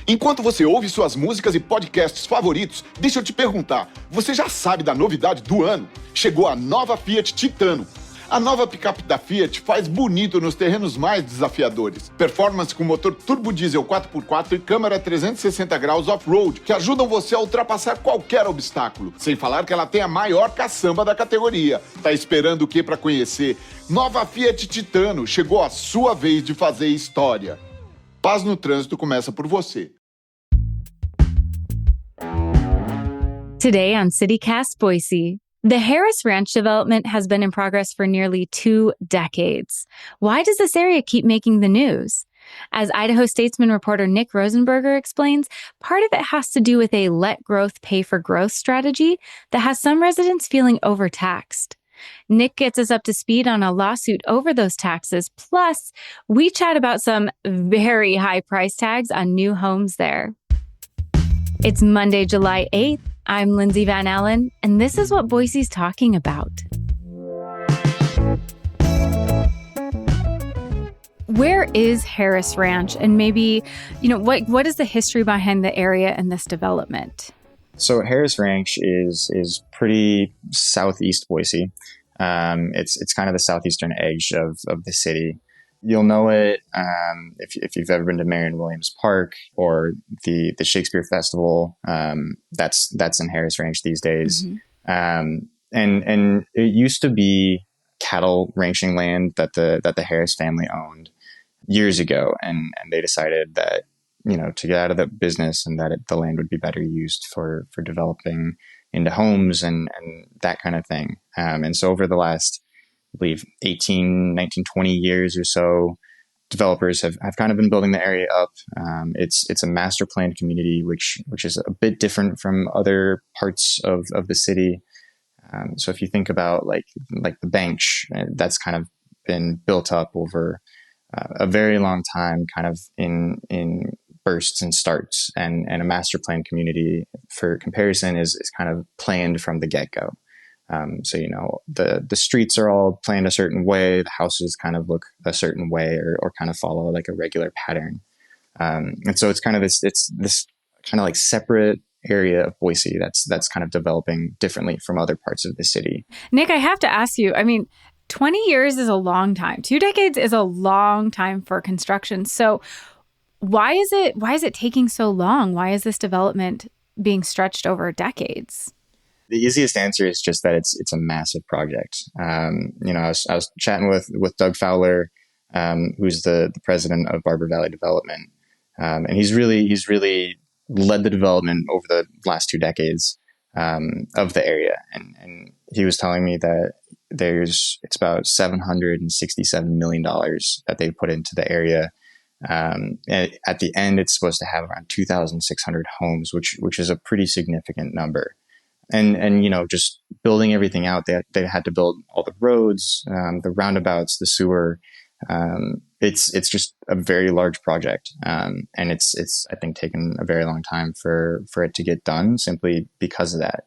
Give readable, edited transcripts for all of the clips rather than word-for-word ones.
Enquanto você ouve suas músicas e podcasts favoritos, deixa eu te perguntar, você já sabe da novidade do ano? Chegou a nova Fiat Titano. A nova picape da Fiat faz bonito nos terrenos mais desafiadores. Performance com motor turbo diesel 4x4 e câmera 360 graus off-road, que ajudam você a ultrapassar qualquer obstáculo. Sem falar que ela tem a maior caçamba da categoria. Tá esperando o que para conhecer? Nova Fiat Titano, chegou a sua vez de fazer história. Paz no trânsito começa por você. Today on CityCast Boise, the Harris Ranch development has been in progress for nearly 2 decades. Why does this area keep making the news? As Idaho Statesman reporter Nick Rosenberger explains, part of it has to do with a let growth pay for growth strategy that has some residents feeling overtaxed. Nick gets us up to speed on a lawsuit over those taxes. Plus, we chat about some very high price tags on new homes there. It's Monday, July 8th. I'm Lindsay Van Allen, and this is what Boise's talking about. Where is Harris Ranch? And maybe, what is the history behind the area and this development? So Harris Ranch is pretty southeast Boise. It's kind of the southeastern edge of the city. You'll know it if you've ever been to Marion Williams Park or the Shakespeare Festival. That's in Harris Ranch these days. Mm-hmm. And it used to be cattle ranching land that the Harris family owned years ago, and they decided that to get out of the business and that the land would be better used for developing into homes and that kind of thing. And so over the last, I believe, 18, 19, 20 years or so, developers have kind of been building the area up. It's a master planned community, which is a bit different from other parts of the city. So if you think about like the bench, that's kind of been built up over a very long time, kind of in bursts and starts, and a master plan community, for comparison, is kind of planned from the get-go. So the streets are all planned a certain way, the houses kind of look a certain way or kind of follow like a regular pattern. And so it's kind of this kind of like separate area of Boise that's kind of developing differently from other parts of the city. Nick, I have to ask you, 20 years is a long time. 2 decades is a long time for construction. So why is it taking so long? Why is this development being stretched over decades? The easiest answer is just that it's a massive project. I was chatting with Doug Fowler, who's the president of Barber Valley Development, and he's really led the development over the last 2 decades of the area. And he was telling me that it's about $767 million that they put into the area. And at the end, it's supposed to have around 2,600 homes, which is a pretty significant number. And just building everything out, they had to build all the roads, the roundabouts, the sewer. It's just a very large project. And it's I think taken a very long time for it to get done, simply because of that.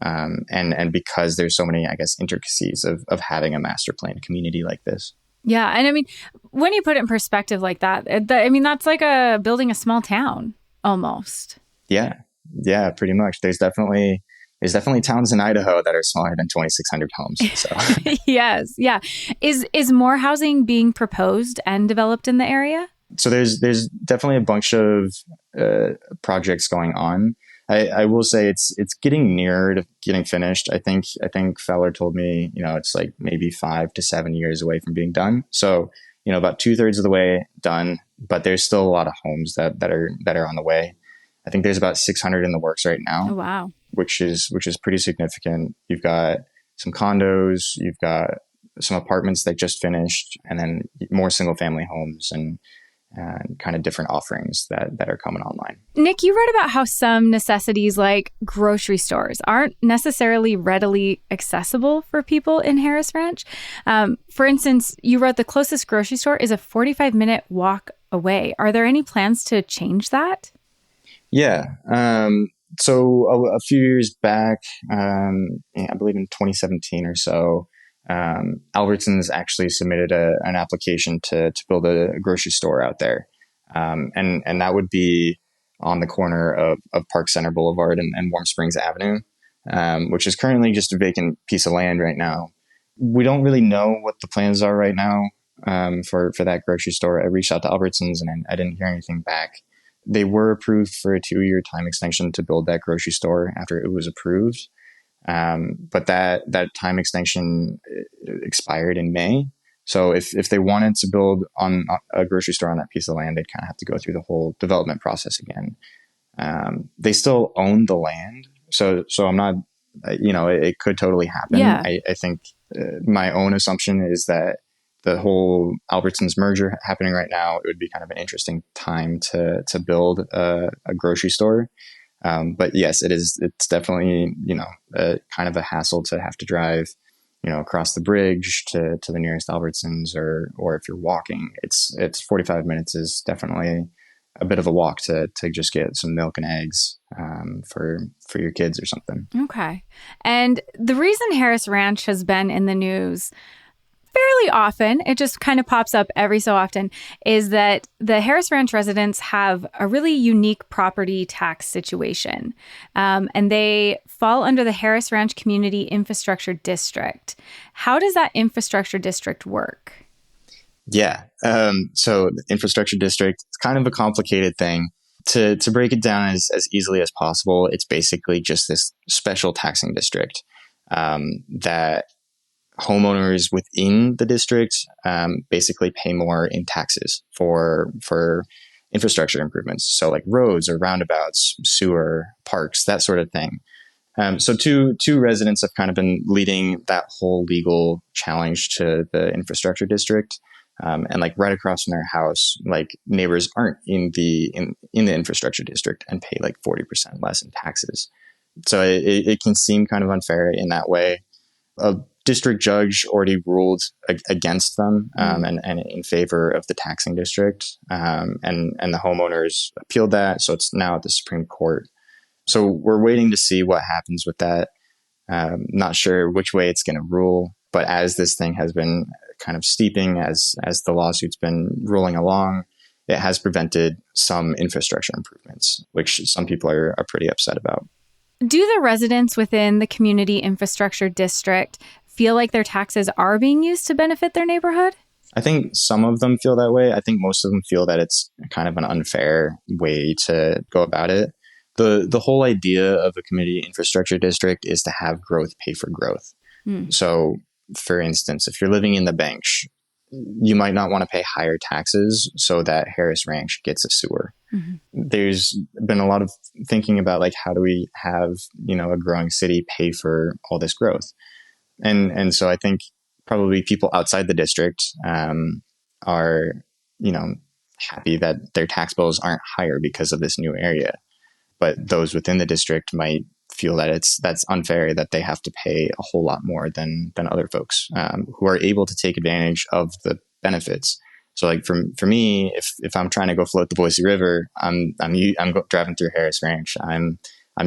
And because there's so many, I guess, intricacies of having a master planned community like this. Yeah. And when you put it in perspective like that, that's like building a small town almost. Yeah, pretty much. There's definitely towns in Idaho that are smaller than 2,600 homes. So yes. Yeah. Is more housing being proposed and developed in the area? So there's definitely a bunch of projects going on. I will say it's getting nearer to getting finished. I think Fowler told me, it's like maybe 5 to 7 years away from being done. So, about 2/3 of the way done, but there's still a lot of homes that are on the way. I think there's about 600 in the works right now. Oh, wow. Which is pretty significant. You've got some condos, you've got some apartments that just finished, and then more single family homes and kind of different offerings that are coming online. Nick, you wrote about how some necessities like grocery stores aren't necessarily readily accessible for people in Harris Ranch. For instance, you wrote the closest grocery store is a 45-minute walk away. Are there any plans to change that? Yeah. So a few years back, I believe in 2017 or so, Albertsons actually submitted an application to build a grocery store out there. And that would be on the corner of Park Center Boulevard and Warm Springs Avenue, which is currently just a vacant piece of land right now. We don't really know what the plans are right now for that grocery store. I reached out to Albertsons and I didn't hear anything back. They were approved for a 2-year time extension to build that grocery store after it was approved. But that time extension expired in May. So if they wanted to build on a grocery store on that piece of land, they'd kind of have to go through the whole development process again. They still own the land. So I'm not, it could totally happen. Yeah. I think my own assumption is that the whole Albertsons merger happening right now, it would be kind of an interesting time to build a grocery store. But yes, it's definitely, kind of a hassle to have to drive, across the bridge to the nearest Albertsons, or if you're walking, it's 45 minutes is definitely a bit of a walk to just get some milk and eggs for your kids or something. Okay. And the reason Harris Ranch has been in the news fairly often, it just kind of pops up every so often, is that the Harris Ranch residents have a really unique property tax situation. And they fall under the Harris Ranch Community Infrastructure District. How does that infrastructure district work? Yeah. So the infrastructure district, it's kind of a complicated thing. To break it down as easily as possible, it's basically just this special taxing district that homeowners within the district basically pay more in taxes for infrastructure improvements. So like roads or roundabouts, sewer, parks, that sort of thing. So two residents have kind of been leading that whole legal challenge to the infrastructure district. And like right across from their house, like neighbors aren't in the infrastructure district and pay like 40% less in taxes. So it can seem kind of unfair in that way. A district judge already ruled against them and in favor of the taxing district, and the homeowners appealed that. So it's now at the Supreme Court. So we're waiting to see what happens with that. Not sure which way it's going to rule, but as this thing has been kind of steeping, as the lawsuit's been rolling along, it has prevented some infrastructure improvements, which some people are pretty upset about. Do the residents within the community infrastructure district feel like their taxes are being used to benefit their neighborhood? I think some of them feel that way. I think most of them feel that it's kind of an unfair way to go about it. The whole idea of a community infrastructure district is to have growth pay for growth. So, for instance, if you're living in the Bench, you might not want to pay higher taxes so that Harris Ranch gets a sewer. There's been a lot of thinking about like, how do we have, a growing city pay for all this growth? And so I think probably people outside the district are, happy that their tax bills aren't higher because of this new area. But those within the district might feel that that's unfair, that they have to pay a whole lot more than other folks who are able to take advantage of the benefits. So like for me, if I'm trying to go float the Boise River, I'm driving through Harris Ranch. I'm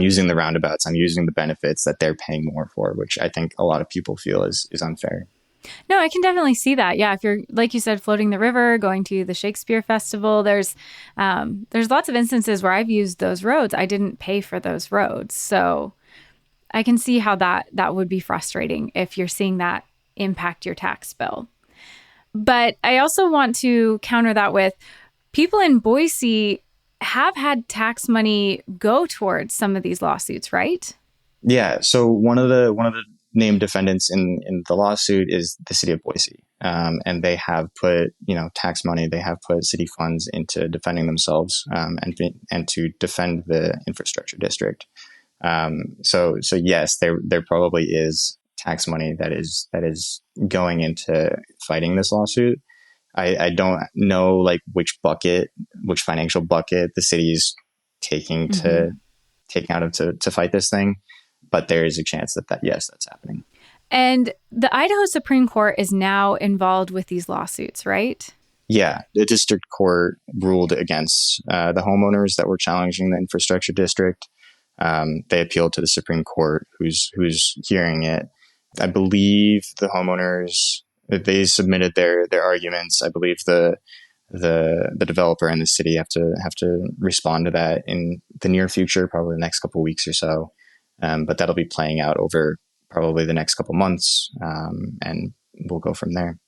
using the roundabouts. I'm using the benefits that they're paying more for, which I think a lot of people feel is unfair. No, I can definitely see that. Yeah, if you're, like you said, floating the river, going to the Shakespeare Festival, there's lots of instances where I've used those roads. I didn't pay for those roads. So I can see how that would be frustrating if you're seeing that impact your tax bill. But I also want to counter that with people in Boise have had tax money go towards some of these lawsuits, right? Yeah. So one of the named defendants in the lawsuit is the city of Boise. And they have put, tax money, they have put city funds into defending themselves and to defend the infrastructure district. So yes, there probably is tax money that is going into fighting this lawsuit. I don't know like which financial bucket the city is taking out of to fight this thing. But there is a chance that yes, that's happening. And the Idaho Supreme Court is now involved with these lawsuits, right? Yeah, the district court ruled against the homeowners that were challenging the infrastructure district. They appealed to the Supreme Court, who's hearing it. I believe the homeowners, they submitted their arguments. I believe the the developer and the city have to respond to that in the near future, probably the next couple of weeks or so. But that'll be playing out over probably the next couple months, and we'll go from there.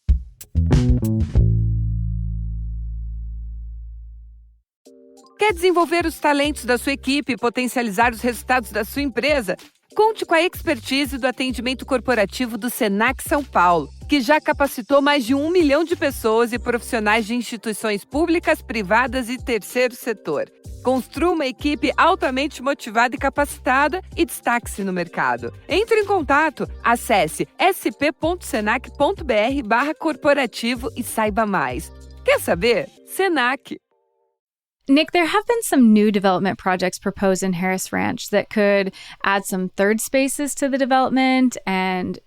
Quer desenvolver os talentos da sua equipe e potencializar os resultados da sua empresa? Conte com a expertise do atendimento corporativo do Senac São Paulo, que já capacitou mais de 1 milhão de pessoas e profissionais de instituições públicas, privadas e terceiro setor. Construa uma equipe altamente motivada e capacitada e destaque-se no mercado. Entre em contato, acesse sp.senac.br/corporativo e saiba mais. Quer saber? Senac. Nick, there have been some new development projects proposed in Harris Ranch that could add some third spaces to the development and,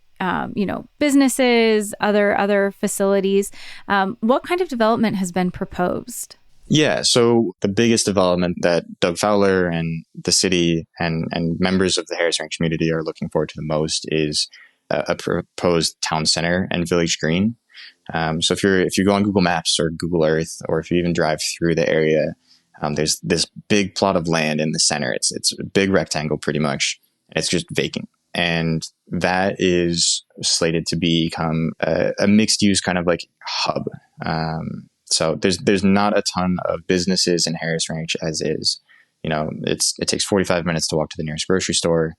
businesses, other facilities. What kind of development has been proposed? Yeah, so the biggest development that Doug Fowler and the city and members of the Harris Ranch community are looking forward to the most is a proposed town center and village green. So if you go on Google Maps or Google Earth, or if you even drive through the area, there's this big plot of land in the center. It's a big rectangle pretty much. It's just vacant. And that is slated to become a mixed use kind of like hub. So there's not a ton of businesses in Harris Ranch as is. It takes 45 minutes to walk to the nearest grocery store.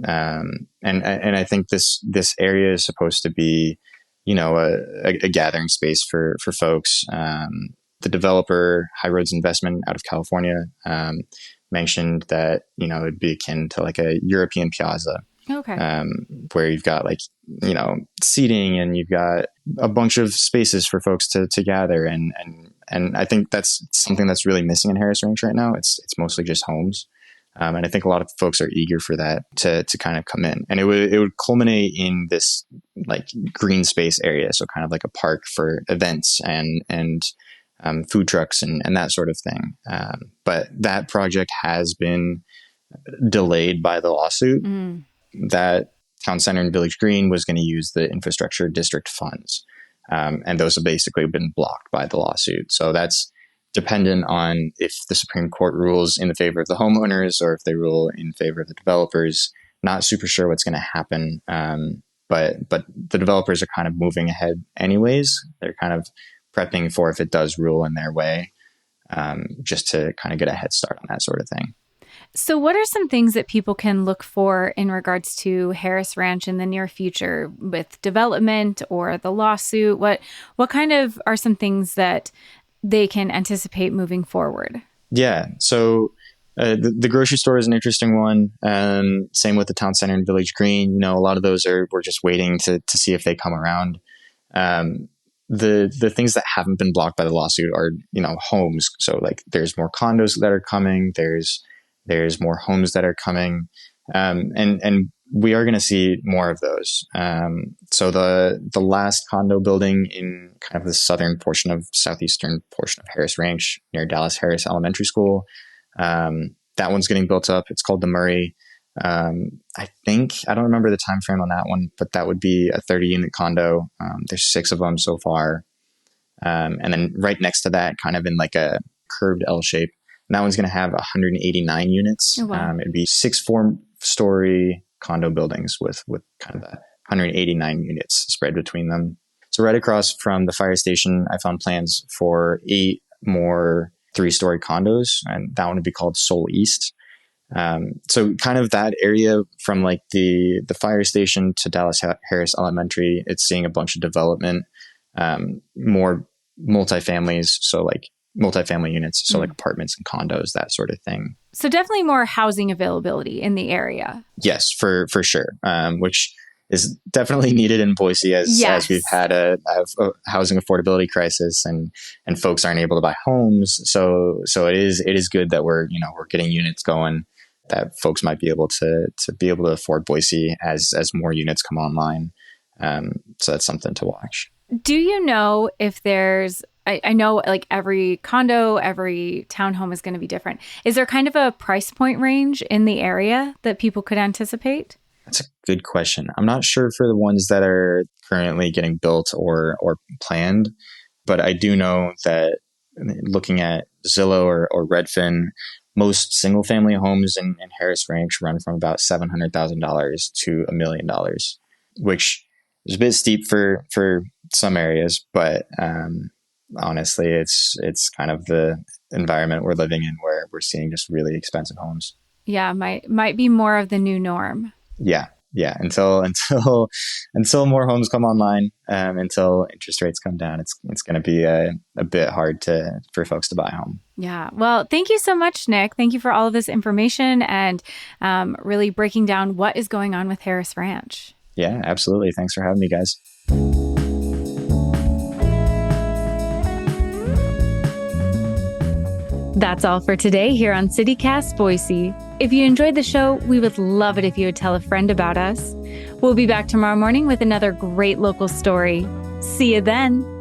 And I think this area is supposed to be, a gathering space for folks. The developer, High Roads Investment out of California, mentioned that, it'd be akin to like a European plaza. Okay. Where you've got seating and you've got a bunch of spaces for folks to gather. And I think that's something that's really missing in Harris Ranch right now. It's mostly just homes. And I think a lot of folks are eager for that to kind of come in, and it would culminate in this like green space area. So kind of like a park for events and food trucks and that sort of thing. But that project has been delayed by the lawsuit. That town center and village green was going to use the infrastructure district funds. And those have basically been blocked by the lawsuit. So that's dependent on if the Supreme Court rules in the favor of the homeowners or if they rule in favor of the developers. Not super sure what's going to happen. But the developers are kind of moving ahead anyways. They're kind of prepping for if it does rule in their way, just to kind of get a head start on that sort of thing. So what are some things that people can look for in regards to Harris Ranch in the near future with development or the lawsuit? What kind of are some things that they can anticipate moving forward? Yeah. So the grocery store is an interesting one. Same with the town center and village green. A lot of those we're just waiting to see if they come around. The things that haven't been blocked by the lawsuit are, homes. So like there's more condos that are coming. There's more homes that are coming. And we are going to see more of those. So the last condo building in kind of the southeastern portion of Harris Ranch near Dallas Harris Elementary School, that one's getting built up. It's called the Murray. I don't remember the time frame on that one, but that would be a 30-unit condo. There's 6 of them so far. And then right next to that, kind of in like a curved L shape, and that one's going to have 189 units. Oh, wow. It'd be 6 4-story condo buildings with kind of 189 units spread between them. So right across from the fire station, I found plans for 8 more 3-story condos, and that one would be called Soul East. So kind of that area from like the fire station to Dallas Harris Elementary, it's seeing a bunch of development, more multifamilies. So like multifamily units, so like apartments and condos, that sort of thing. So definitely more housing availability in the area. Yes, for sure. Which is definitely needed in Boise as we've had a housing affordability crisis and folks aren't able to buy homes. So it is good that we're getting units going that folks might be able to afford Boise as more units come online. So that's something to watch. Do you know if there's, I know like every condo, every townhome is going to be different. Is there kind of a price point range in the area that people could anticipate? That's a good question. I'm not sure for the ones that are currently getting built or planned, but I do know that looking at Zillow or Redfin, most single family homes in Harris Ranch run from about $700,000 to $1 million, which is a bit steep for some areas, but honestly, it's kind of the environment we're living in where we're seeing just really expensive homes. Yeah, might be more of the new norm. Yeah. Until more homes come online, until interest rates come down, it's going to be a bit hard for folks to buy a home. Yeah. Well, thank you so much, Nick. Thank you for all of this information and really breaking down what is going on with Harris Ranch. Yeah, absolutely. Thanks for having me, guys. That's all for today here on CityCast Boise. If you enjoyed the show, we would love it if you would tell a friend about us. We'll be back tomorrow morning with another great local story. See you then.